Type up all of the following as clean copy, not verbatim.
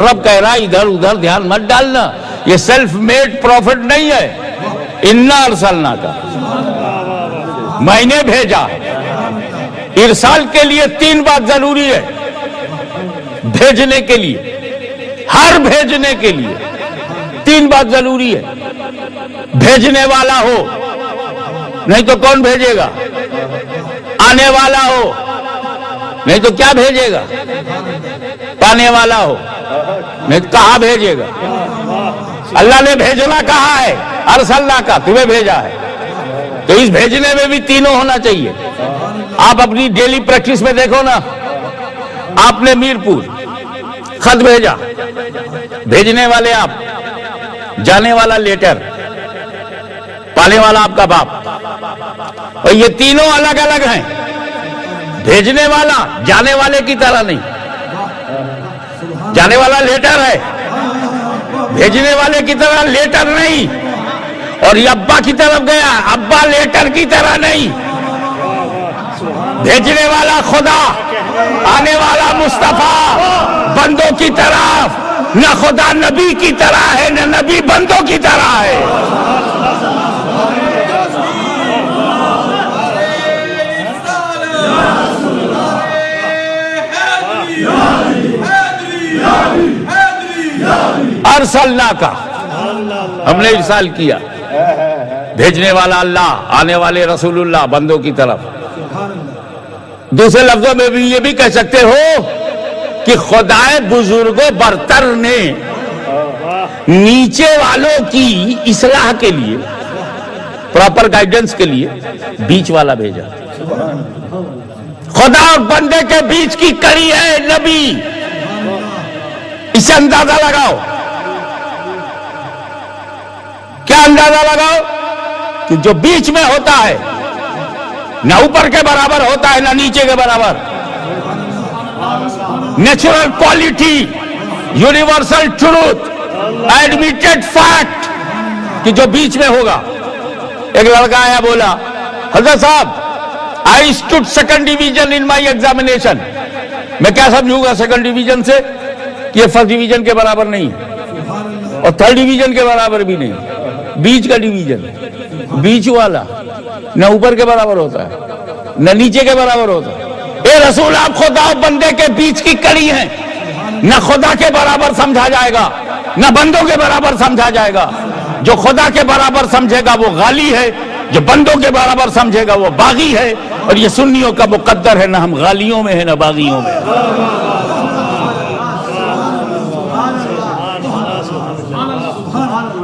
رب کہہ رہا ادھر ادھر دھیان مت ڈالنا، یہ سیلف میڈ پروفٹ نہیں ہے. انا ارسلنا کا میں نے بھیجا. ارسال کے لیے تین بات ضروری ہے. بھیجنے کے لیے، ہر بھیجنے کے لیے تین بات ضروری ہے. بھیجنے والا ہو، نہیں تو کون بھیجے گا؟ آنے والا ہو، نہیں تو کیا بھیجے گا؟ پانے والا ہو، نہیں تو کہاں بھیجے گا؟ اللہ نے بھیجنا کہا ہے، ارسلنا کا تمہیں بھیجا ہے. تو اس بھیجنے میں بھی تینوں ہونا چاہیے. آپ اپنی ڈیلی پریکٹس میں دیکھو نا، آپ نے میرپور خط بھیجا، بھیجنے والے آپ، جانے والا لیٹر، پانے والا آپ کا باپ، اور یہ تینوں الگ الگ ہیں. بھیجنے والا جانے والے کی طرح نہیں، جانے والا لیٹر ہے، بھیجنے والے کی طرح لیٹر نہیں. اور یہ ابا کی طرف گیا، ابا لیٹر کی طرح نہیں. بھیجنے والا خدا، آنے والا مصطفیٰ، بندوں کی طرف. نہ خدا نبی کی طرح ہے، نہ نبی بندوں کی طرح ہے. ارسلنا کا ہم نے ارسال کیا. بھیجنے والا اللہ، آنے والے رسول اللہ، بندوں کی طرف. دوسرے لفظوں میں بھی یہ بھی کہہ سکتے ہو کہ خدائے بزرگ و برتر نے نیچے والوں کی اصلاح کے لیے، پراپر گائیڈنس کے لیے بیچ والا بھیجا. خدا اور بندے کے بیچ کی کڑی ہے نبی. اسے اندازہ لگاؤ. کیا اندازہ لگاؤ؟ کہ جو بیچ میں ہوتا ہے نہ اوپر کے برابر ہوتا ہے، نہ نیچے کے برابر. Natural quality, universal truth, admitted fact کہ جو بیچ میں ہوگا. ایک لڑکا آیا بولا، حضرت صاحب I stood second division in my examination. میں کیا سمجھوں گا سیکنڈ ڈیویژن سے؟ کہ یہ فرسٹ ڈیویژن کے برابر نہیں اور تھرڈ ڈیویژن کے برابر بھی نہیں. بیچ کا ڈیویژن، بیچ والا نہ اوپر کے برابر ہوتا ہے نہ نیچے کے برابر ہوتا ہے. اے رسول، آپ خدا و بندے کے بیچ کی کڑی ہیں. نہ خدا کے برابر سمجھا جائے گا، نہ بندوں کے برابر سمجھا جائے گا. جو خدا کے برابر سمجھے گا وہ غالی ہے، جو بندوں کے برابر سمجھے گا وہ باغی ہے. اور یہ سنیوں کا مقدر ہے، نہ ہم غالیوں میں ہیں نہ باغیوں میں.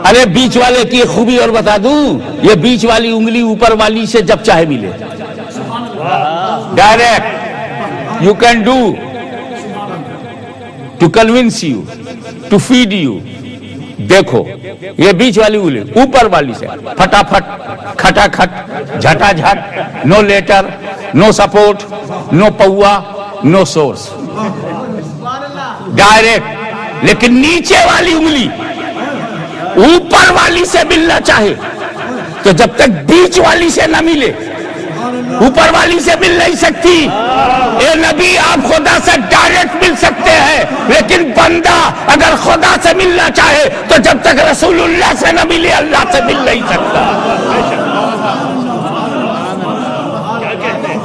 ارے بیچ والے کی خوبی اور بتا دوں، یہ بیچ والی انگلی اوپر والی سے جب چاہے ملے. Direct you can do to convince you, to feed you. دیکھو یہ بیچ والی انگلی اوپر والی سے پھٹافٹ، کھٹا کھٹ، جھٹا جھٹ، نو لیٹر، نو سپورٹ، نو پوا، نو سورس، ڈائریکٹ. لیکن نیچے والی انگلی اوپر والی سے ملنا چاہے تو جب تک بیچ والی سے نہ ملے اوپر والی سے مل نہیں سکتی. اے نبی، آپ خدا سے ڈائریکٹ مل سکتے ہیں، لیکن بندہ اگر خدا سے ملنا چاہے تو جب تک رسول اللہ سے نہ ملے اللہ سے مل نہیں سکتا.